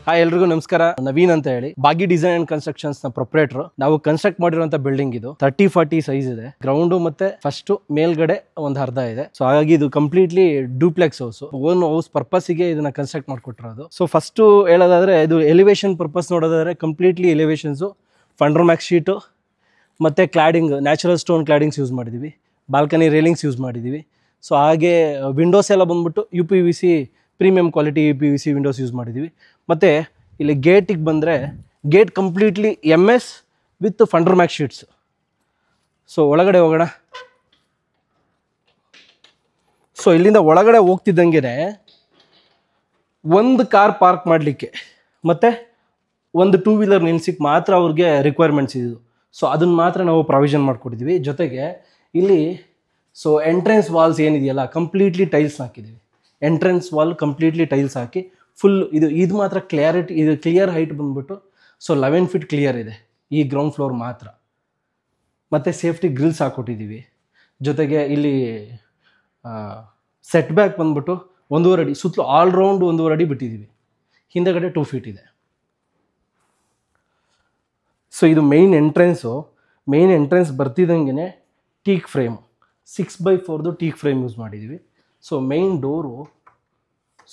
Hi ಎಲ್ರಿಗೂ ನಮಸ್ಕಾರ. ನವೀನ್ ಅಂತ ಹೇಳಿ, ಬಾಗಿ ಡಿಸೈನ್ ಅಂಡ್ ಕನ್ಸ್ಟ್ರಕ್ಷನ್ಸ್ ನ ಪ್ರೊಪ್ರೇಟರ್. ನಾವು ಕನ್ಸ್ಟ್ರಕ್ಟ್ ಮಾಡಿರುವಂತ ಬಿಲ್ಡಿಂಗ್ ಇದು 30-40 ಸೈಜ್ ಇದೆ. ಗ್ರೌಂಡ್ ಮತ್ತೆ ಫಸ್ಟ್ ಮೇಲ್ಗಡೆ ಒಂದು ಅರ್ಧ ಇದೆ. ಸೊ ಹಾಗಾಗಿ ಇದು completely duplex house. Own house purpose ಗೆ ಇದನ್ನ ಕನ್ಸ್ಟ್ರಕ್ಟ್ ಮಾಡ್ಕೊಟ್ಟಿರೋದು. ಸೊ ಫಸ್ಟ್ ಹೇಳೋದಾದ್ರೆ ಇದು ಎಲಿವೇಶನ್ ಪರ್ಪಸ್ ನೋಡೋದಾದ್ರೆ completely elevations funder Max sheet ಮತ್ತೆ cladding natural stone claddings use ಮಾಡಿದೀವಿ. ಬಾಲ್ಕನಿ ರೇಲಿಂಗ್ಸ್ ಯೂಸ್ ಮಾಡಿದೀವಿ. ಸೊ ಹಾಗೆ ವಿಂಡೋಸ್ ಎಲ್ಲ ಬಂದ್ಬಿಟ್ಟು UPVC premium quality UPVC Windows use ಮಾಡಿದೀವಿ. ಮತ್ತು ಇಲ್ಲಿ ಗೇಟಿಗೆ ಬಂದರೆ gate completely MS with funder Max sheets. So ಒಳಗಡೆ ಹೋಗೋಣ. ಸೊ ಇಲ್ಲಿಂದ ಒಳಗಡೆ ಹೋಗ್ತಿದ್ದಂಗೆ ಒಂದು ಕಾರ್ ಪಾರ್ಕ್ ಮಾಡಲಿಕ್ಕೆ ಮತ್ತು ಒಂದು 2 ವೀಲರ್ ನಿಲ್ಸಿಕ್ಕೆ ಮಾತ್ರ ಅವ್ರಿಗೆ ರಿಕ್ವೈರ್ಮೆಂಟ್ಸ್ ಇದು. ಸೊ ಅದನ್ನು ಮಾತ್ರ ನಾವು ಪ್ರಾವಿಷನ್ ಮಾಡಿಕೊಟ್ಟಿದ್ವಿ. ಜೊತೆಗೆ ಇಲ್ಲಿ ಸೊ ಎಂಟ್ರೆನ್ಸ್ ವಾಲ್ಸ್ ಏನಿದೆಯಲ್ಲ ಕಂಪ್ಲೀಟ್ಲಿ ಟೈಲ್ಸ್ ಹಾಕಿದ್ದೀವಿ. ಎಂಟ್ರೆನ್ಸ್ ವಾಲ್ ಕಂಪ್ಲೀಟ್ಲಿ ಟೈಲ್ಸ್ ಹಾಕಿ ಫುಲ್ ಇದು ಮಾತ್ರ ಕ್ಲಿಯರಿಟಿ, ಇದು ಕ್ಲಿಯರ್ ಹೈಟ್ ಬಂದ್ಬಿಟ್ಟು ಸೊ 11 ಫೀಟ್ ಕ್ಲಿಯರ್ ಇದೆ ಈ ಗ್ರೌಂಡ್ ಫ್ಲೋರ್ ಮಾತ್ರ. ಮತ್ತು ಸೇಫ್ಟಿ ಗ್ರಿಲ್ಸ್ ಹಾಕ್ಕೊಟ್ಟಿದ್ದೀವಿ. ಜೊತೆಗೆ ಇಲ್ಲಿ ಸೆಟ್ ಬ್ಯಾಕ್ ಬಂದ್ಬಿಟ್ಟು 1.5 ಅಡಿ ಸುತ್ತಲೂ ಆಲ್ ರೌಂಡ್ 1.5 ಅಡಿ ಬಿಟ್ಟಿದ್ದೀವಿ. ಹಿಂದೆಗಡೆ 2 ಫೀಟ್ ಇದೆ. ಸೊ ಇದು ಮೇಯ್ನ್ ಎಂಟ್ರೆನ್ಸ್ ಬರ್ತಿದ್ದಂಗೆ teak frame 6x4 teak frame use ಮಾಡಿದ್ದೀವಿ. So main door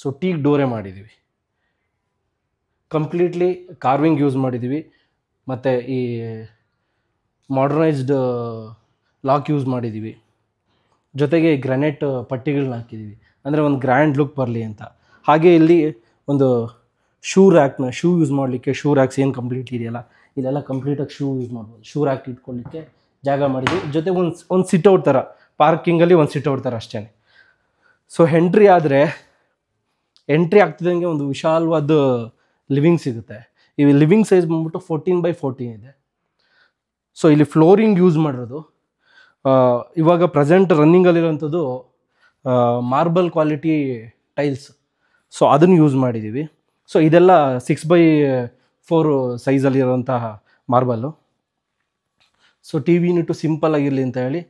so teak ಡೋರೇ ಮಾಡಿದ್ದೀವಿ. ಕಂಪ್ಲೀಟ್ಲಿ ಕಾರ್ವಿಂಗ್ ಯೂಸ್ ಮಾಡಿದ್ದೀವಿ. ಮತ್ತು ಈ ಮಾಡರ್ನೈಸ್ಡ್ ಲಾಕ್ ಯೂಸ್ ಮಾಡಿದ್ದೀವಿ. ಜೊತೆಗೆ ಗ್ರಾನೈಟ್ ಪಟ್ಟಿಗಳನ್ನ ಹಾಕಿದ್ದೀವಿ, ಅಂದರೆ ಒಂದು ಗ್ರ್ಯಾಂಡ್ ಲುಕ್ ಬರಲಿ ಅಂತ. ಹಾಗೆ ಇಲ್ಲಿ ಒಂದು ಶೂ ಯೂಸ್ ಮಾಡಲಿಕ್ಕೆ ಶೂ ರ್ಯಾಕ್ಸ್ ಏನು ಕಂಪ್ಲೀಟ್ ಇದೆಯಲ್ಲ ಇಲ್ಲೆಲ್ಲ ಕಂಪ್ಲೀಟಾಗಿ ಶೂ ಯೂಸ್ ಮಾಡ್ಬೋದು. ಶೂ ರ್ಯಾಕ್ ಇಟ್ಕೊಳ್ಳಿಕ್ಕೆ ಜಾಗ ಮಾಡಿದ್ವಿ. ಜೊತೆಗೆ ಒಂದು ಸಿಟ್ಔಟ್ ಥರ ಪಾರ್ಕಿಂಗಲ್ಲಿ ಒಂದು ಸಿಟ್ಔಟ್ ಥರ ಅಷ್ಟೇ. ಸೊ ಎಂಟ್ರಿ ಆಗ್ತಿದ್ದಂಗೆ ಒಂದು ವಿಶಾಲವಾದ ಲಿವಿಂಗ್ ಸಿಗುತ್ತೆ. ಈ ಲಿವಿಂಗ್ ಸೈಜ್ ಬಂದ್ಬಿಟ್ಟು 14x14 ಇದೆ. ಸೊ ಇಲ್ಲಿ ಫ್ಲೋರಿಂಗ್ ಯೂಸ್ ಮಾಡಿರೋದು ಇವಾಗ ಪ್ರೆಸೆಂಟ್ ರನ್ನಿಂಗಲ್ಲಿರೋಂಥದ್ದು ಮಾರ್ಬಲ್ ಕ್ವಾಲಿಟಿ ಟೈಲ್ಸ್. ಸೊ ಅದನ್ನು ಯೂಸ್ ಮಾಡಿದ್ದೀವಿ. ಸೊ ಇದೆಲ್ಲ 6x4 ಸೈಜಲ್ಲಿರೋಂತಹ marble. So TV unit simple ಆಗಿರಲಿ ಅಂತ ಹೇಳಿ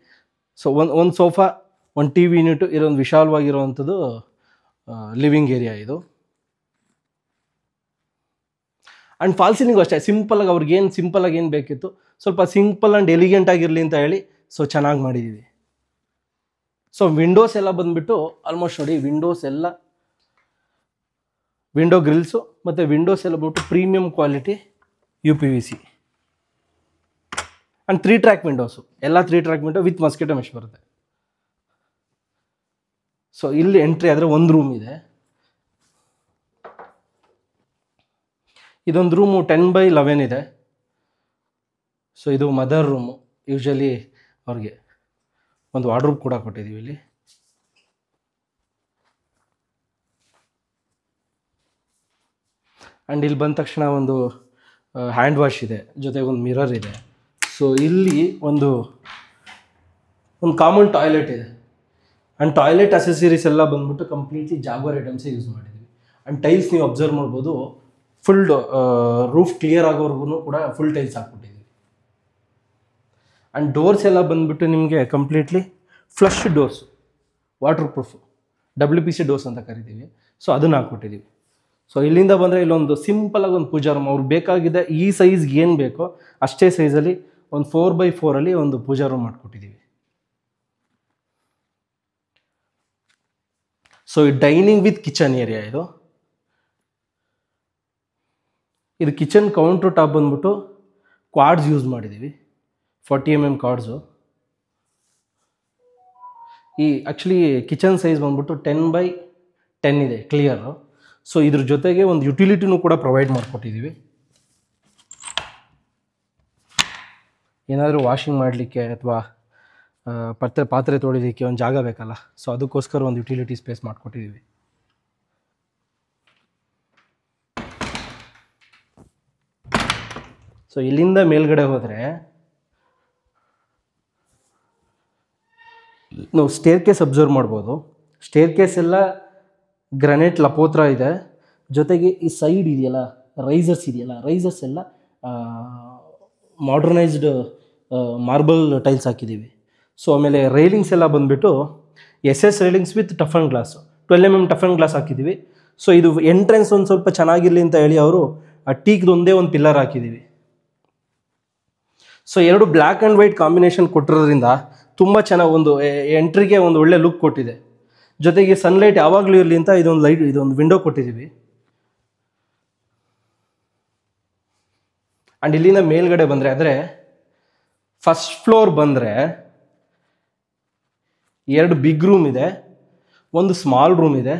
ಸೊ ಒಂದು ಸೋಫಾ, ಒಂದು TV ಯೂನಿಟು ಇದೊಂದು ವಿಶಾಲವಾಗಿರುವಂಥದ್ದು ಲಿವಿಂಗ್ ಏರಿಯಾ ಇದು. ಆ್ಯಂಡ್ ಫಾಲ್ ಸೀಲಿಂಗು ಅಷ್ಟೇ ಸಿಂಪಲಾಗಿ ಅವ್ರಿಗೇನು ಸಿಂಪಲಾಗಿ ಏನು ಬೇಕಿತ್ತು ಸ್ವಲ್ಪ ಸಿಂಪಲ್ ಆ್ಯಂಡ್ ಎಲಿಗೆಂಟ್ ಆಗಿರಲಿ ಅಂತ ಹೇಳಿ ಸೊ ಚೆನ್ನಾಗಿ ಮಾಡಿದ್ದೀವಿ. ಸೊ ವಿಂಡೋಸ್ ಎಲ್ಲ ಬಂದುಬಿಟ್ಟು ಆಲ್ಮೋಸ್ಟ್ ನೋಡಿ ವಿಂಡೋ ಗ್ರಿಲ್ಸು ಮತ್ತು ವಿಂಡೋಸ್ ಎಲ್ಲ ಬಂದ್ಬಿಟ್ಟು premium quality UPVC and 3 track windows, ಎಲ್ಲ 3 track window with mosquito mesh ಬರುತ್ತೆ. ಸೊ ಇಲ್ಲಿ ಎಂಟ್ರಿ ಆದರೆ ಒಂದು ರೂಮ್ ಇದೆ. ಇದೊಂದು ರೂಮು 10x11 ಇದೆ. ಸೊ ಇದು ಮದರ್ ರೂಮು. ಯೂಶಲಿ ಅವ್ರಿಗೆ ಒಂದು ವಾರ್ಡ್ರೋಬ್ ಕೂಡ ಕೊಟ್ಟಿದ್ದೀವಿ ಇಲ್ಲಿ. ಆ್ಯಂಡ್ ಇಲ್ಲಿ ಬಂದ ತಕ್ಷಣ ಒಂದು ಹ್ಯಾಂಡ್ ವಾಶ್ ಇದೆ, ಜೊತೆಗೆ ಒಂದು ಮಿರರ್ ಇದೆ. ಸೊ ಇಲ್ಲಿ ಒಂದು ಕಾಮನ್ ಟಾಯ್ಲೆಟ್ ಇದೆ. ಆ್ಯಂಡ್ ಟಾಯ್ಲೆಟ್ ಅಸೆಸರೀಸ್ ಎಲ್ಲ ಬಂದ್ಬಿಟ್ಟು ಕಂಪ್ಲೀಟ್ಲಿ ಜಾಗ್ವಾರ್ ಐಟಮ್ಸೇ ಯೂಸ್ ಮಾಡಿದ್ದೀವಿ. ಆ್ಯಂಡ್ ಟೈಲ್ಸ್ ನೀವು ಅಬ್ಸರ್ವ್ ಮಾಡ್ಬೋದು, ಫುಲ್ ರೂಫ್ ಕ್ಲಿಯರ್ ಆಗೋವರೆಗೂ ಕೂಡ ಫುಲ್ ಟೈಲ್ಸ್ ಹಾಕ್ಬಿಟ್ಟಿದ್ದೀವಿ. ಆ್ಯಂಡ್ ಡೋರ್ಸ್ ಎಲ್ಲ ಬಂದ್ಬಿಟ್ಟು ನಿಮಗೆ completely flush doors, water proof, WPC doors ಅಂತ ಕರಿತೀವಿ. ಸೊ ಅದನ್ನು ಹಾಕ್ಬಿಟ್ಟಿದ್ದೀವಿ. ಸೊ ಇಲ್ಲಿಂದ ಬಂದರೆ ಇಲ್ಲೊಂದು ಸಿಂಪಲಾಗಿ ಒಂದು ಪೂಜಾ ರೂಮ್ ಅವ್ರಿಗೆ ಬೇಕಾಗಿದೆ. ಈ ಸೈಜ್ಗೆ ಏನು ಬೇಕೋ ಅಷ್ಟೇ ಸೈಜಲ್ಲಿ ಒಂದು 4x4 ಒಂದು ಪೂಜಾ ರೂಮ್ ಮಾಡಿಕೊಟ್ಟಿದ್ದೀವಿ. ಸೊ ಈ ಡೈನಿಂಗ್ ವಿತ್ ಕಿಚನ್ ಏರಿಯಾ ಇದು ಕಿಚನ್ ಕೌಂಟರ್ ಟಾಪ್ ಬಂದ್ಬಿಟ್ಟು ಕ್ವಾಡ್ಸ್ ಯೂಸ್ ಮಾಡಿದ್ದೀವಿ, 40 mm ಕಾರ್ಡ್ಸು. ಈ ಆ್ಯಕ್ಚುಲಿ ಕಿಚನ್ ಸೈಜ್ ಬಂದ್ಬಿಟ್ಟು 10x10 ಇದೆ ಕ್ಲಿಯರು. ಸೊ ಇದ್ರ ಜೊತೆಗೆ ಒಂದು ಯುಟಿಲಿಟಿನೂ ಕೂಡ ಪ್ರೊವೈಡ್ ಮಾಡಿಕೊಟ್ಟಿದ್ದೀವಿ. ಏನಾದರೂ ವಾಷಿಂಗ್ ಮಾಡಲಿಕ್ಕೆ ಅಥವಾ ಪಾತ್ರೆ ತೊಳಿಲಿಕ್ಕೆ ಒಂದು ಜಾಗ ಬೇಕಲ್ಲ, ಸೊ ಅದಕ್ಕೋಸ್ಕರ ಒಂದು ಯುಟಿಲಿಟಿ ಸ್ಪೇಸ್ ಮಾಡಿಕೊಟ್ಟಿದ್ದೀವಿ. ಸೊ ಇಲ್ಲಿಂದ ಮೇಲ್ಗಡೆ ಹೋದರೆ ನಾವು ಸ್ಟೇರ್ ಕೇಸ್ ಅಬ್ಸರ್ವ್ ಮಾಡ್ಬೋದು. ಸ್ಟೇರ್ ಕೇಸ್ ಎಲ್ಲ ಗ್ರಾನೈಟ್ ಲಪೋತ್ರ ಇದೆ. ಜೊತೆಗೆ ಈ ಸೈಡ್ ಇದೆಯಲ್ಲ ರೈಸರ್ಸ್ ಎಲ್ಲ ಮಾಡರ್ನೈಸ್ಡ್ ಮಾರ್ಬಲ್ ಟೈಲ್ಸ್ ಹಾಕಿದ್ದೀವಿ. ಸೊ ಆಮೇಲೆ ರೈಲಿಂಗ್ಸ್ ಎಲ್ಲ ಬಂದುಬಿಟ್ಟು SS railings with toughen glass 12 mm toughen glass ಹಾಕಿದ್ದೀವಿ. ಸೊ ಇದು ಎಂಟ್ರೆನ್ಸ್ ಒಂದು ಸ್ವಲ್ಪ ಚೆನ್ನಾಗಿರಲಿ ಅಂತ ಹೇಳಿ ಅವರು ಆ ಟೀಕ್ದು ಒಂದೇ ಒಂದು ಪಿಲ್ಲರ್ ಹಾಕಿದ್ದೀವಿ. ಸೊ ಎರಡು ಬ್ಲ್ಯಾಕ್ ಆ್ಯಂಡ್ ವೈಟ್ ಕಾಂಬಿನೇಷನ್ ಕೊಟ್ಟಿರೋದ್ರಿಂದ ತುಂಬ ಚೆನ್ನಾಗಿ ಒಂದು ಎಂಟ್ರಿಗೆ ಒಂದು ಒಳ್ಳೆ ಲುಕ್ ಕೊಟ್ಟಿದೆ. ಜೊತೆಗೆ ಸನ್ಲೈಟ್ ಯಾವಾಗಲೂ ಇರಲಿ ಅಂತ ಇದೊಂದು ವಿಂಡೋ ಕೊಟ್ಟಿದ್ದೀವಿ. ಆ್ಯಂಡ್ ಇಲ್ಲಿಂದ ಮೇಲ್ಗಡೆ ಬಂದರೆ, ಅಂದರೆ ಫಸ್ಟ್ ಫ್ಲೋರ್ ಬಂದರೆ 2 ಬಿಗ್ ರೂಮ್ ಇದೆ, ಒಂದು ಸ್ಮಾಲ್ ರೂಮ್ ಇದೆ,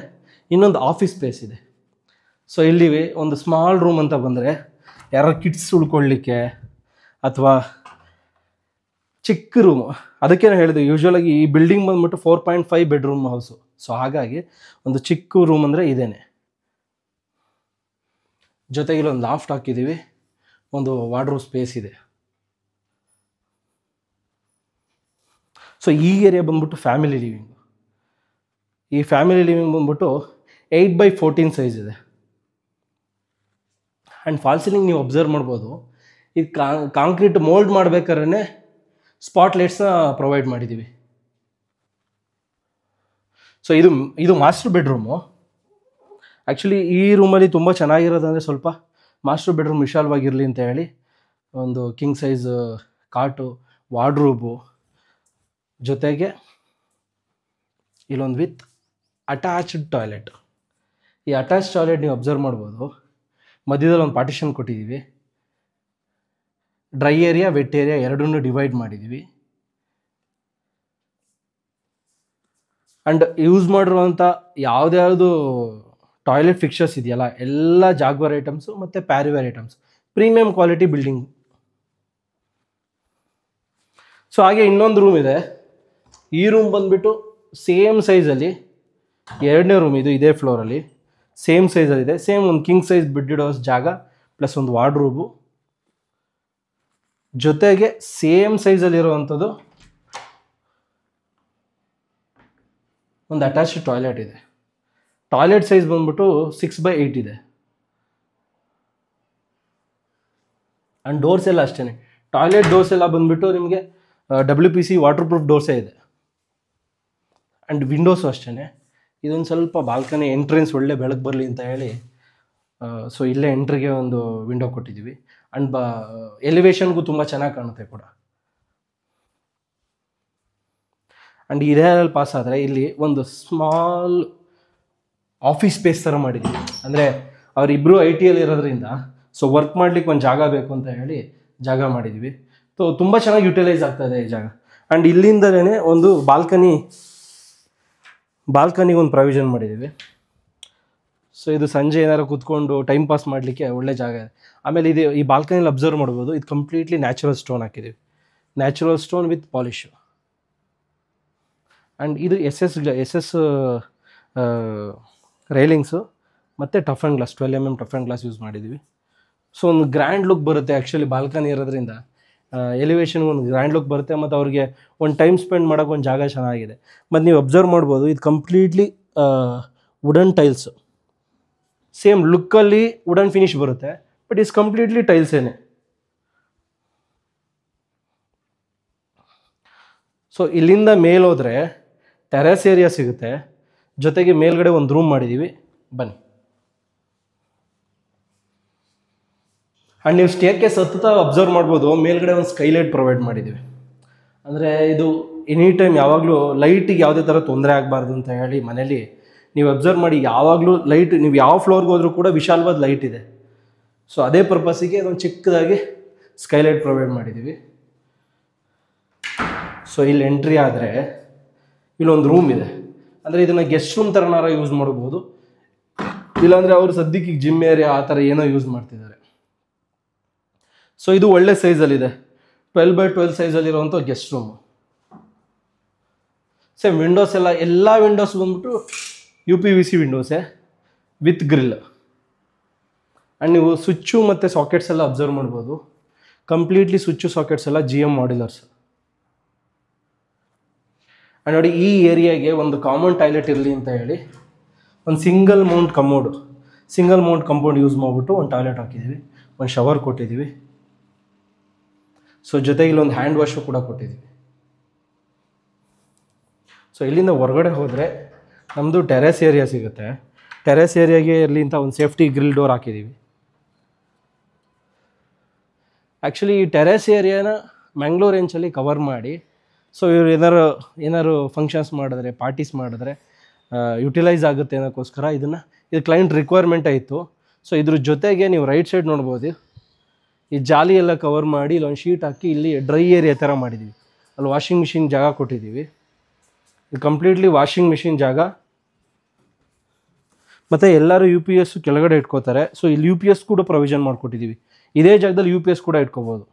ಇನ್ನೊಂದು ಆಫೀಸ್ ಸ್ಪೇಸ್ ಇದೆ. ಸೊ ಇಲ್ಲಿ ಒಂದು ಸ್ಮಾಲ್ ರೂಮ್ ಅಂತ ಬಂದರೆ ಯಾರು ಕಿಡ್ಸ್ ಉಳ್ಕೊಳ್ಳಿಕ್ಕೆ ಅಥವಾ ಚಿಕ್ಕ ರೂಮು, ಅದಕ್ಕೆ ನಾನು ಹೇಳಿದೆ ಯೂಶ್ವಲಾಗಿ ಈ ಬಿಲ್ಡಿಂಗ್ ಬಂದ್ಬಿಟ್ಟು 4.5 ಬೆಡ್ರೂಮ್ ಹೌಸು. ಸೊ ಹಾಗಾಗಿ ಒಂದು ಚಿಕ್ಕ ರೂಮ್ ಅಂದರೆ ಇದೇನೆ. ಜೊತೆಗೆ ಇಲ್ಲೊಂದು ಲಾಫ್ಟ್ ಹಾಕಿದ್ದೀವಿ, ಒಂದು ವಾರ್ಡ್ರೋಬ್ ಸ್ಪೇಸ್ ಇದೆ. ಸೊ ಈ ಏರಿಯಾ ಬಂದ್ಬಿಟ್ಟು ಫ್ಯಾಮಿಲಿ ಲಿವಿಂಗು. ಈ ಫ್ಯಾಮಿಲಿ ಲಿವಿಂಗ್ ಬಂದ್ಬಿಟ್ಟು 8x14 ಸೈಜ್ ಇದೆ. ಆ್ಯಂಡ್ ಫಾಲ್ ಸೀಲಿಂಗ್ ನೀವು ಅಬ್ಸರ್ವ್ ಮಾಡ್ಬೋದು, ಇದು ಕಾಂಕ್ರೀಟ್ ಮೋಲ್ಡ್ ಮಾಡ್ಬೇಕಾದ್ರೆ ಸ್ಪಾಟ್ ಲೈಟ್ಸ್ನ ಪ್ರೊವೈಡ್ ಮಾಡಿದ್ದೀವಿ. ಸೊ ಇದು ಮಾಸ್ಟರ್ ಬೆಡ್ರೂಮು. ಆ್ಯಕ್ಚುಲಿ ಈ ರೂಮಲ್ಲಿ ತುಂಬ ಚೆನ್ನಾಗಿರೋದಂದರೆ ಸ್ವಲ್ಪ ಮಾಸ್ಟರ್ ಬೆಡ್ರೂಮ್ ವಿಶಾಲವಾಗಿರಲಿ ಅಂತ ಹೇಳಿ ಒಂದು ಕಿಂಗ್ ಸೈಜ್ ಕಾಟು, ವಾರ್ಡ್ರೋಬು, ಜೊತೆಗೆ ಇಲ್ಲೊಂದು ವಿತ್ ಅಟ್ಯಾಚ್ಡ್ ಟಾಯ್ಲೆಟ್. ಈ ಅಟ್ಯಾಚ್ ಟಾಯ್ಲೆಟ್ ನೀವು ಅಬ್ಸರ್ವ್ ಮಾಡ್ಬೋದು, ಮಧ್ಯದಲ್ಲಿ ಒಂದು ಪಾರ್ಟಿಷನ್ ಕೊಟ್ಟಿದ್ದೀವಿ. ಡ್ರೈ ಏರಿಯಾ, ವೆಟ್ ಏರಿಯಾ ಎರಡನ್ನೂ ಡಿವೈಡ್ ಮಾಡಿದ್ದೀವಿ. ಆ್ಯಂಡ್ ಯೂಸ್ ಮಾಡಿರುವಂಥ ಯಾವುದ್ಯಾವುದು ಟಾಯ್ಲೆಟ್ ಫಿಕ್ಚರ್ಸ್ ಇದೆಯಲ್ಲ, ಎಲ್ಲ ಜಾಗ್ವಾರ್ ಐಟಮ್ಸು ಮತ್ತು Parryware items, premium quality building. So ಹಾಗೆ ಇನ್ನೊಂದು ರೂಮ್ ಇದೆ. ಈ ರೂಮ್ ಬಂದುಬಿಟ್ಟು ಸೇಮ್ ಸೈಜಲ್ಲಿ, 2ನೇ ರೂಮ್ ಇದು, ಇದೇ ಫ್ಲೋರಲ್ಲಿ ಸೇಮ್ ಸೈಜಲ್ಲಿದೆ. ಸೇಮ್ ಒಂದು ಕಿಂಗ್ ಸೈಜ್ ಬಿಡ್ಡಿಡೋ ಜಾಗ ಪ್ಲಸ್ ಒಂದು ವಾರ್ಡ್ರೋಬು, ಜೊತೆಗೆ ಸೇಮ್ ಸೈಜಲ್ಲಿರುವಂಥದ್ದು ಒಂದು ಅಟ್ಯಾಚ್ಡ್ ಟಾಯ್ಲೆಟ್ ಇದೆ. ಟಾಯ್ಲೆಟ್ ಸೈಜ್ ಬಂದ್ಬಿಟ್ಟು 6x8 ಇದೆ. ಆ್ಯಂಡ್ ಡೋರ್ಸ್ ಎಲ್ಲ ಅಷ್ಟೇ, ಟಾಯ್ಲೆಟ್ ಡೋರ್ಸ್ ಎಲ್ಲ ಬಂದುಬಿಟ್ಟು ನಿಮಗೆ WPC ವಾಟರ್ ಪ್ರೂಫ್ ಡೋರ್ಸೇ ಇದೆ. ಆ್ಯಂಡ್ ವಿಂಡೋಸು ಅಷ್ಟೇ. ಇದೊಂದು ಸ್ವಲ್ಪ ಬಾಲ್ಕನಿ ಎಂಟ್ರೆನ್ಸ್ ಒಳ್ಳೆ ಬೆಳಕು ಬರಲಿ ಅಂತ ಹೇಳಿ ಸೊ ಇಲ್ಲೇ ಎಂಟ್ರಿಗೆ ಒಂದು ವಿಂಡೋ ಕೊಟ್ಟಿದ್ದೀವಿ. ಆ್ಯಂಡ್ ಎಲಿವೇಶನ್ಗೂ ತುಂಬ ಚೆನ್ನಾಗಿ ಕಾಣುತ್ತೆ ಕೂಡ. ಆ್ಯಂಡ್ ಇದೇರಲ್ಲಿ ಪಾಸ್ ಆದರೆ ಇಲ್ಲಿ ಒಂದು ಸ್ಮಾಲ್ ಆಫೀಸ್ ಸ್ಪೇಸ್ ಥರ ಮಾಡಿದ್ದೀವಿ. ಅಂದರೆ ಅವರಿಬ್ಬರು IT ಇರೋದ್ರಿಂದ ಸೊ ವರ್ಕ್ ಮಾಡಲಿಕ್ಕೆ ಒಂದು ಜಾಗ ಬೇಕು ಅಂತ ಹೇಳಿ ಜಾಗ ಮಾಡಿದ್ದೀವಿ. ಸೊ ತುಂಬ ಚೆನ್ನಾಗಿ ಯುಟಿಲೈಸ್ ಆಗ್ತಾಯಿದೆ ಈ ಜಾಗ. ಆ್ಯಂಡ್ ಇಲ್ಲಿಂದಲೇ ಒಂದು ಬಾಲ್ಕನಿಗೆ ಒಂದು ಪ್ರಾವಿಷನ್ ಮಾಡಿದ್ದೀವಿ. ಸೊ ಇದು ಸಂಜೆ ಏನಾರು ಕೂತ್ಕೊಂಡು ಟೈಮ್ ಪಾಸ್ ಮಾಡಲಿಕ್ಕೆ ಒಳ್ಳೆ ಜಾಗ ಇದೆ. ಆಮೇಲೆ ಈ ಬಾಲ್ಕನಿಯಲ್ಲಿ ಅಬ್ಸರ್ವ್ ಮಾಡ್ಬೋದು, ಇದು ಕಂಪ್ಲೀಟ್ಲಿ ನ್ಯಾಚುರಲ್ ಸ್ಟೋನ್ ಹಾಕಿದ್ದೀವಿ. Natural stone with polish. And ಇದು ಎಸ್ ರೈಲಿಂಗ್ಸು ಮತ್ತು tough and glass, 12mm tough and glass use ಮಾಡಿದ್ದೀವಿ. ಸೊ ಒಂದು ಗ್ರ್ಯಾಂಡ್ ಲುಕ್ ಬರುತ್ತೆ. ಆ್ಯಕ್ಚುಲಿ ಬಾಲ್ಕನಿ ಇರೋದ್ರಿಂದ ಎಲಿವೇಶನ್ಗೆ ಒಂದು ಗ್ರ್ಯಾಂಡ್ ಲುಕ್ ಬರುತ್ತೆ, ಮತ್ತು ಅವ್ರಿಗೆ ಒಂದು ಟೈಮ್ ಸ್ಪೆಂಡ್ ಮಾಡೋಕೆ ಒಂದು ಜಾಗ ಚೆನ್ನಾಗಿದೆ. ಮತ್ತು ನೀವು ಅಬ್ಸರ್ವ್ ಮಾಡ್ಬೋದು, ಇದು ಕಂಪ್ಲೀಟ್ಲಿ ವುಡನ್ ಟೈಲ್ಸು. ಸೇಮ್ ಲುಕ್ಕಲ್ಲಿ ವುಡನ್ ಫಿನಿಶ್ ಬರುತ್ತೆ, ಬಟ್ ಇಟ್ಸ್ ಕಂಪ್ಲೀಟ್ಲಿ ಟೈಲ್ಸೇನೆ. ಸೊ ಇಲ್ಲಿಂದ ಮೇಲೋದ್ರೆ ಟೆರೆಸ್ ಏರಿಯಾ ಸಿಗುತ್ತೆ, ಜೊತೆಗೆ ಮೇಲ್ಗಡೆ ಒಂದು ರೂಮ್ ಮಾಡಿದ್ದೀವಿ. ಬನ್ನಿ. ಆ್ಯಂಡ್ ನೀವು ಸ್ಟೇರ್ಕೇಸ್ ಹತ್ತುತ್ತಾ ಅಬ್ಸರ್ವ್ ಮಾಡ್ಬೋದು, ಮೇಲ್ಗಡೆ ಒಂದು ಸ್ಕೈಲೈಟ್ ಪ್ರೊವೈಡ್ ಮಾಡಿದ್ದೀವಿ. ಅಂದರೆ ಇದು ಎನಿ ಟೈಮ್ ಯಾವಾಗಲೂ ಲೈಟಿಗೆ ಯಾವುದೇ ಥರ ತೊಂದರೆ ಆಗಬಾರ್ದು ಅಂತ ಹೇಳಿ ಮನೇಲಿ ನೀವು ಅಬ್ಸರ್ವ್ ಮಾಡಿ, ಯಾವಾಗಲೂ ಲೈಟ್, ನೀವು ಯಾವ ಫ್ಲೋರ್ಗೆ ಹೋದರೂ ಕೂಡ ವಿಶಾಲವಾದ ಲೈಟ್ ಇದೆ. ಸೊ ಅದೇ ಪರ್ಪಸ್ಸಿಗೆ ಒಂದು ಚಿಕ್ಕದಾಗಿ ಸ್ಕೈಲೈಟ್ ಪ್ರೊವೈಡ್ ಮಾಡಿದ್ದೀವಿ. ಸೊ ಇಲ್ಲಿ ಎಂಟ್ರಿ ಆದರೆ ಇಲ್ಲೊಂದು ರೂಮ್ ಇದೆ. ಅಂದರೆ ಇದನ್ನು ಗೆಸ್ಟ್ ರೂಮ್ ಥರನಾರ ಯೂಸ್ ಮಾಡ್ಬೋದು, ಇಲ್ಲಾಂದರೆ ಅವರು ಸದ್ಯಕ್ಕೆ ಜಿಮ್ ಏರಿಯಾ ಆ ಥರ ಏನೋ ಯೂಸ್ ಮಾಡ್ತಿದ್ದಾರೆ. ಸೊ ಇದು ಒಳ್ಳೆ ಸೈಜಲ್ಲಿದೆ, 12x12 ಸೈಜಲ್ಲಿರುವಂಥ ಗೆಸ್ಟ್ ರೂಮು. ಸೇಮ್ ವಿಂಡೋಸ್ ಎಲ್ಲ ವಿಂಡೋಸ್ ಬಂದ್ಬಿಟ್ಟು UPVC ವಿಂಡೋಸೇ ವಿತ್ ಗ್ರಿಲ್. ಆ್ಯಂಡ್ ನೀವು ಸ್ವಿಚ್ಚು ಮತ್ತು ಸಾಕೆಟ್ಸ್ ಎಲ್ಲ ಅಬ್ಸರ್ವ್ ಮಾಡ್ಬೋದು, ಕಂಪ್ಲೀಟ್ಲಿ ಸ್ವಿಚ್ಚು ಸಾಕೆಟ್ಸ್ ಎಲ್ಲ GM ಮಾಡ್ಯುಲರ್ಸ್. ಆ್ಯಂಡ್ ನೋಡಿ, ಈ ಏರಿಯಾಗೆ ಒಂದು ಕಾಮನ್ ಟಾಯ್ಲೆಟ್ ಇರಲಿ ಅಂತ ಹೇಳಿ ಒಂದು ಸಿಂಗಲ್ ಮೌಂಟ್ ಕಂಪೌಂಡ್ ಯೂಸ್ ಮಾಡಿಬಿಟ್ಟು ಒಂದು ಟಾಯ್ಲೆಟ್ ಹಾಕಿದ್ದೀವಿ, ಒಂದು ಶವರ್ ಕೊಟ್ಟಿದ್ದೀವಿ. ಸೊ ಜೊತೆಗೆ ಇಲ್ಲೊಂದು ಹ್ಯಾಂಡ್ ವಾಶು ಕೂಡ ಕೊಟ್ಟಿದ್ದೀವಿ. ಸೊ ಇಲ್ಲಿಂದ ಹೊರಗಡೆ ಹೋದರೆ ನಮ್ಮದು ಟೆರೆಸ್ ಏರಿಯಾ ಸಿಗುತ್ತೆ. ಟೆರೆಸ್ ಏರಿಯಾಗೆ ಇರಲಿ ಅಂತ ಒಂದು ಸೇಫ್ಟಿ ಗ್ರಿಲ್ ಡೋರ್ ಹಾಕಿದ್ದೀವಿ. ಆ್ಯಕ್ಚುಲಿ ಈ ಟೆರೆಸ್ ಏರಿಯಾನ ಮ್ಯಾಂಗ್ಳೂರ್ ರೇಂಜಲ್ಲಿ ಕವರ್ ಮಾಡಿ, ಸೊ ಇವ್ರು ಏನಾರು ಫಂಕ್ಷನ್ಸ್ ಮಾಡಿದ್ರೆ, ಪಾರ್ಟೀಸ್ ಮಾಡಿದ್ರೆ ಯುಟಿಲೈಸ್ ಆಗುತ್ತೆ ಅನ್ನೋಕ್ಕೋಸ್ಕರ ಇದು ಕ್ಲೈಂಟ್ ರಿಕ್ವೈರ್ಮೆಂಟ್ ಆಯಿತು. ಸೊ ಇದ್ರ ಜೊತೆಗೆ ನೀವು ರೈಟ್ ಸೈಡ್ ನೋಡ್ಬೋದು, ಈ ಜಾಲಿ ಎಲ್ಲ ಕವರ್ ಮಾಡಿ ಇಲ್ಲೊಂದು ಶೀಟ್ ಹಾಕಿ ಇಲ್ಲಿ ಡ್ರೈ ಏರಿಯಾ ಥರ ಮಾಡಿದ್ದೀವಿ. ಅಲ್ಲಿ ವಾಷಿಂಗ್ ಮಿಷಿನ್ ಜಾಗ ಕೊಟ್ಟಿದ್ದೀವಿ. ಇದು ಕಂಪ್ಲೀಟ್ಲಿ ವಾಷಿಂಗ್ ಮಿಷಿನ್ ಜಾಗ. ಮತ್ತು ಎಲ್ಲರೂ UPS ಕೆಳಗಡೆ ಇಟ್ಕೋತಾರೆ. ಸೊ ಇಲ್ಲಿ UPS ಕೂಡ ಪ್ರೊವಿಷನ್ ಮಾಡಿಕೊಟ್ಟಿದ್ದೀವಿ. ಇದೇ ಜಾಗದಲ್ಲಿ UPS ಕೂಡ ಇಟ್ಕೋಬೋದು.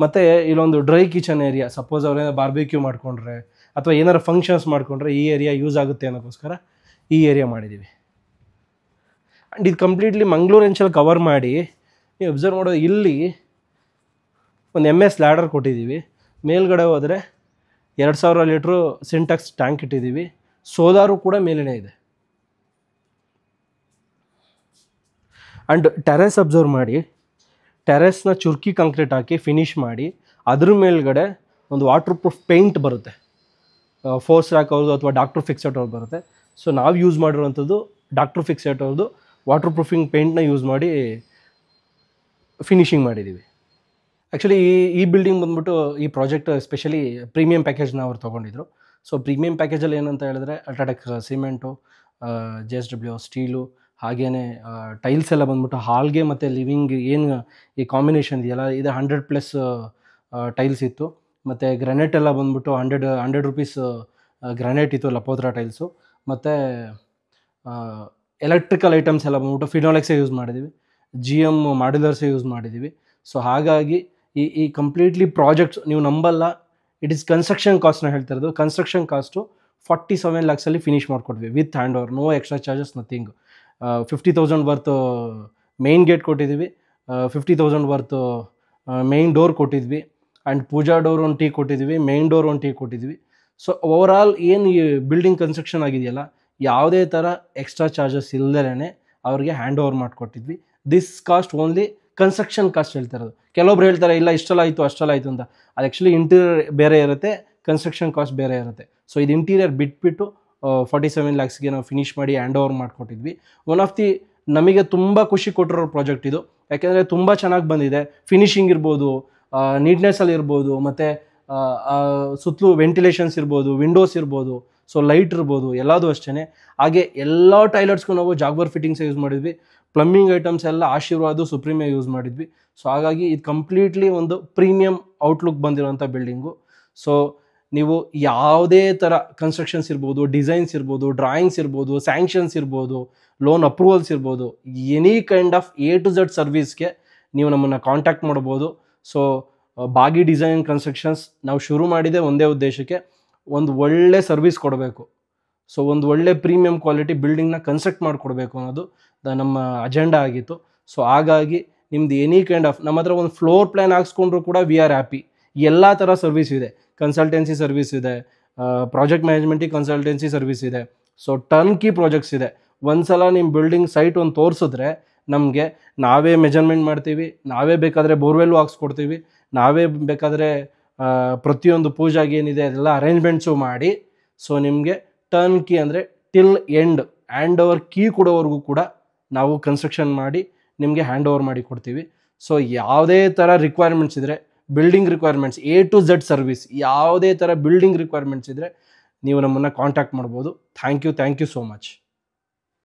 ಮತ್ತು ಇಲ್ಲೊಂದು ಡ್ರೈ ಕಿಚನ್ ಏರಿಯಾ, ಸಪೋಸ್ ಅವ್ರೇನೋ ಬಾರ್ಬಿಕ್ಯೂ ಮಾಡ್ಕೊಂಡ್ರೆ ಅಥವಾ ಏನಾರು ಫಂಕ್ಷನ್ಸ್ ಮಾಡ್ಕೊಂಡ್ರೆ ಈ ಏರಿಯಾ ಯೂಸ್ ಆಗುತ್ತೆ ಅನ್ನೋಕ್ಕೋಸ್ಕರ ಈ ಏರಿಯಾ ಮಾಡಿದ್ದೀವಿ. ಆ್ಯಂಡ್ ಇದು ಕಂಪ್ಲೀಟ್ಲಿ ಮಂಗಳೂರು ರೇಂಜಲ್ಲಿ ಕವರ್ ಮಾಡಿ ನೀವು ಅಬ್ಸರ್ವ್ ಮಾಡೋದು, ಇಲ್ಲಿ ಒಂದು MS ಲ್ಯಾಡರ್ ಕೊಟ್ಟಿದ್ದೀವಿ. ಮೇಲ್ಗಡೆ ಹೋದರೆ 2000 ಲೀಟ್ರು ಸಿಂಟೆಕ್ಸ್ ಟ್ಯಾಂಕ್ ಇಟ್ಟಿದ್ದೀವಿ. ಸೋಲಾರು ಕೂಡ ಮೇಲೇ ಇದೆ. ಆ್ಯಂಡ್ ಟೆರೆಸ್ ಅಬ್ಸರ್ವ್ ಮಾಡಿ, ಟೆರೆಸ್ನ ಚುರ್ಕಿ ಕಾಂಕ್ರೀಟ್ ಹಾಕಿ ಫಿನಿಷ್ ಮಾಡಿ ಅದ್ರ ಮೇಲ್ಗಡೆ ಒಂದು ವಾಟರ್ ಪ್ರೂಫ್ ಪೇಂಟ್ ಬರುತ್ತೆ. ಫೋರ್ಸ್ ರ್ಯಾಕ್ ಅವ್ರದ್ದು ಅಥವಾ ಡಾಕ್ಟರ್ ಫಿಕ್ಸೆಟ್ ಅವ್ರದ್ದು ಬರುತ್ತೆ. ಸೊ ನಾವು ಯೂಸ್ ಮಾಡಿರೋವಂಥದ್ದು ಡಾಕ್ಟರ್ ಫಿಕ್ಸೆಟ್ ಅವ್ರದ್ದು ವಾಟರ್ ಪ್ರೂಫಿಂಗ್ ಪೇಂಟ್ನ ಯೂಸ್ ಮಾಡಿ ಫಿನಿಷಿಂಗ್ ಮಾಡಿದ್ದೀವಿ. ಆ್ಯಕ್ಚುಲಿ ಈ ಬಿಲ್ಡಿಂಗ್ ಬಂದ್ಬಿಟ್ಟು ಈ ಪ್ರಾಜೆಕ್ಟ್ ಸ್ಪೆಷಲಿ ಪ್ರೀಮಿಯಂ ಪ್ಯಾಕೇಜ್ನ ಅವ್ರು ತೊಗೊಂಡಿದ್ರು. ಸೊ ಪ್ರೀಮಿಯಂ ಪ್ಯಾಕೇಜಲ್ಲಿ ಏನಂತ ಹೇಳಿದ್ರೆ ಅಲ್ಟ್ರಾಟೆಕ್ ಸಿಮೆಂಟು, JSW ಸ್ಟೀಲು, ಹಾಗೆಯೇ ಟೈಲ್ಸ್ ಎಲ್ಲ ಬಂದ್ಬಿಟ್ಟು ಹಾಲ್ಗೆ ಮತ್ತು ಲಿವಿಂಗ್ ಏನು ಈ ಕಾಂಬಿನೇಷನ್ ಇದೆಯಲ್ಲ, ಇದು 100+ ಟೈಲ್ಸ್ ಇತ್ತು. ಮತ್ತು ಗ್ರಾನೈಟ್ ಎಲ್ಲ ಬಂದ್ಬಿಟ್ಟು 100 ರೂಪೀಸ್ ಗ್ರಾನೈಟ್ ಇತ್ತು, ಲಪೋದ್ರಾ ಟೈಲ್ಸು. ಮತ್ತು ಎಲೆಕ್ಟ್ರಿಕಲ್ ಐಟಮ್ಸ್ ಎಲ್ಲ ಬಂದ್ಬಿಟ್ಟು ಫಿನೋಲೆಕ್ಸೇ ಯೂಸ್ ಮಾಡಿದ್ದೀವಿ, GM ಮಾಡ್ಯುಲರ್ಸೇ ಯೂಸ್ ಮಾಡಿದ್ದೀವಿ. ಸೊ ಹಾಗಾಗಿ ಈ ಕಂಪ್ಲೀಟ್ಲಿ ಪ್ರಾಜೆಕ್ಟ್ಸ್ ನೀವು ನಂಬಲ್ಲ, ಇಟ್ ಈಸ್ ಕನ್ಸ್ಟ್ರಕ್ಷನ್ ಕಾಸ್ಟ್ನ ಹೇಳ್ತಾ ಇರೋದು. ಕನ್ಸ್ಟ್ರಕ್ಷನ್ ಕಾಸ್ಟು 47 lakhsಲ್ಲಿ ಫಿನಿಷ್ ಮಾಡಿಕೊಟ್ವಿ with hand over, no extra charges, nothing. 50,000 worth main gate ಕೊಟ್ಟಿದ್ದೀವಿ, 50,000 ವರ್ತ್ ಮೇನ್ ಡೋರ್ ಕೊಟ್ಟಿದ್ವಿ, ಆ್ಯಂಡ್ ಪೂಜಾ ಡೋರ್ ಒಂದು ಟೀ ಕೊಟ್ಟಿದ್ವಿ, ಮೇನ್ ಡೋರ್ ಒಂದು ಟೀ ಕೊಟ್ಟಿದ್ವಿ. ಸೊ ಓವರಾಲ್ ಏನು ಈ ಬಿಲ್ಡಿಂಗ್ ಕನ್ಸ್ಟ್ರಕ್ಷನ್ ಆಗಿದೆಯಲ್ಲ, ಯಾವುದೇ ಥರ ಎಕ್ಸ್ಟ್ರಾ ಚಾರ್ಜಸ್ ಇಲ್ಲದೇ ಅವ್ರಿಗೆ ಹ್ಯಾಂಡ್ ಓವರ್ ಮಾಡಿಕೊಟ್ಟಿದ್ವಿ. This cost only construction cost ಹೇಳ್ತಾ ಇರೋದು. ಕೆಲವೊಬ್ರು ಹೇಳ್ತಾರೆ ಇಲ್ಲ ಇಷ್ಟೆಲ್ಲ ಆಯಿತು ಅಷ್ಟೆಲ್ಲ ಆಯಿತು ಅಂತ. ಅದು ಆ್ಯಕ್ಚುಲಿ ಇಂಟೀರಿಯರ್ ಬೇರೆ ಇರುತ್ತೆ, ಕನ್ಸ್ಟ್ರಕ್ಷನ್ ಕಾಸ್ಟ್ ಬೇರೆ ಇರುತ್ತೆ. ಸೊ ಇದು ಇಂಟೀರಿಯರ್ ಬಿಟ್ಬಿಟ್ಟು 47 lakhsಗೆ ನಾವು ಫಿನಿಷ್ ಮಾಡಿ ಹ್ಯಾಂಡ್ ಓವರ್ ಮಾಡಿಕೊಟ್ಟಿದ್ವಿ. ಒನ್ ಆಫ್ ದಿ ನಮಗೆ ತುಂಬ ಖುಷಿ ಕೊಟ್ಟಿರೋ ಪ್ರಾಜೆಕ್ಟ್ ಇದು. ಯಾಕೆಂದರೆ ತುಂಬ ಚೆನ್ನಾಗಿ ಬಂದಿದೆ. ಫಿನಿಶಿಂಗ್ ಇರ್ಬೋದು, ನೀಟ್ನೆಸ್ಸಲ್ಲಿ ಇರ್ಬೋದು, ಮತ್ತು ಸುತ್ತಲೂ ವೆಂಟಿಲೇಷನ್ಸ್ ಇರ್ಬೋದು, ವಿಂಡೋಸ್ ಇರ್ಬೋದು, ಸೊ ಲೈಟ್ ಇರ್ಬೋದು, ಎಲ್ಲದೂ ಅಷ್ಟೇ. ಹಾಗೆ ಎಲ್ಲ ಟಾಯ್ಲೆಟ್ಸ್ಗೂ ನಾವು ಜಾಗ್ವರ್ ಫಿಟ್ಟಿಂಗ್ಸೇ ಯೂಸ್ ಮಾಡಿದ್ವಿ. ಪ್ಲಂಬಿಂಗ್ ಐಟಮ್ಸ್ ಎಲ್ಲ ಆಶೀರ್ವಾದ ಸುಪ್ರೀಮೇ ಯೂಸ್ ಮಾಡಿದ್ವಿ. ಸೊ ಹಾಗಾಗಿ ಇದು ಕಂಪ್ಲೀಟ್ಲಿ ಒಂದು ಪ್ರೀಮಿಯಂ ಔಟ್ಲುಕ್ ಬಂದಿರೋಂಥ ಬಿಲ್ಡಿಂಗು. ಸೊ ನೀವು ಯಾವುದೇ ಥರ ಕನ್ಸ್ಟ್ರಕ್ಷನ್ಸ್ ಇರ್ಬೋದು, ಡಿಸೈನ್ಸ್ ಇರ್ಬೋದು, ಡ್ರಾಯಿಂಗ್ಸ್ ಇರ್ಬೋದು, ಸ್ಯಾಂಕ್ಷನ್ಸ್ ಇರ್ಬೋದು, ಲೋನ್ ಅಪ್ರೂವಲ್ಸ್ ಇರ್ಬೋದು, any kind of A to Z ಸರ್ವಿಸ್ಗೆ ನೀವು ನಮ್ಮನ್ನು ಕಾಂಟ್ಯಾಕ್ಟ್ ಮಾಡ್ಬೋದು. ಸೊ ಬಾಗಿ ಡಿಸೈನ್ ಕನ್ಸ್ಟ್ರಕ್ಷನ್ಸ್ ನಾವು ಶುರು ಮಾಡಿದೆ ಒಂದೇ ಉದ್ದೇಶಕ್ಕೆ, ಒಂದು ಒಳ್ಳೆ ಸರ್ವಿಸ್ ಕೊಡಬೇಕು. ಸೊ ಒಂದು ಒಳ್ಳೆ ಪ್ರೀಮಿಯಂ ಕ್ವಾಲಿಟಿ ಬಿಲ್ಡಿಂಗ್ನ ಕನ್ಸ್ಟ್ರಕ್ಟ್ ಮಾಡಿಕೊಡ್ಬೇಕು ಅನ್ನೋದು ನಮ್ಮ ಅಜೆಂಡಾ ಆಗಿತ್ತು. ಸೊ ಹಾಗಾಗಿ ನಿಮ್ದು ಎನಿ ಕೈಂಡ್ ಆಫ್ ನಮ್ಮ ಹತ್ರ ಒಂದು ಫ್ಲೋರ್ ಪ್ಲ್ಯಾನ್ ಹಾಕ್ಸ್ಕೊಂಡ್ರು ಕೂಡ ವಿ ಆರ್ ಹ್ಯಾಪಿ. ಎಲ್ಲ ಥರ ಸರ್ವಿಸ್ ಇದೆ, ಕನ್ಸಲ್ಟೆನ್ಸಿ ಸರ್ವಿಸ್ ಇದೆ, ಪ್ರಾಜೆಕ್ಟ್ ಮ್ಯಾನೇಜ್ಮೆಂಟಿಗೆ ಕನ್ಸಲ್ಟೆನ್ಸಿ ಸರ್ವಿಸ್ ಇದೆ, ಸೊ ಟರ್ನ್ ಕೀ ಪ್ರಾಜೆಕ್ಟ್ಸ್ ಇದೆ. ಒಂದು ಸಲ ನಿಮ್ಮ ಬಿಲ್ಡಿಂಗ್ ಸೈಟ್ ಒಂದು ತೋರಿಸಿದ್ರೆ ನಮಗೆ ನಾವೇ ಮೆಜರ್ಮೆಂಟ್ ಮಾಡ್ತೀವಿ, ನಾವೇ ಬೇಕಾದರೆ ಬೋರ್ವೆಲ್ಲು ಹಾಕ್ಸ್ಕೊಡ್ತೀವಿ, ನಾವೇ ಬೇಕಾದರೆ ಪ್ರತಿಯೊಂದು ಪೂಜಾಗೆ ಏನಿದೆ ಅದೆಲ್ಲ ಅರೇಂಜ್ಮೆಂಟ್ಸು ಮಾಡಿ, ಸೊ ನಿಮಗೆ ಟರ್ನ್ ಕೀ ಅಂದರೆ till end hand over key ಕೊಡೋವರೆಗೂ ಕೂಡ ನಾವು ಕನ್ಸ್ಟ್ರಕ್ಷನ್ ಮಾಡಿ ನಿಮಗೆ ಹ್ಯಾಂಡ್ ಓವರ್ ಮಾಡಿ ಕೊಡ್ತೀವಿ. ಸೊ ಯಾವುದೇ ಥರ ರಿಕ್ವೈರ್ಮೆಂಟ್ಸ್ ಇದ್ದರೆ, building requirements A to Z service, ಯಾವುದೇ ಥರ ಬಿಲ್ಡಿಂಗ್ ರಿಕ್ವೈರ್ಮೆಂಟ್ಸ್ ಇದ್ದರೆ ನೀವು ನಮ್ಮನ್ನು ಕಾಂಟ್ಯಾಕ್ಟ್ ಮಾಡ್ಬೋದು. Thank you so much.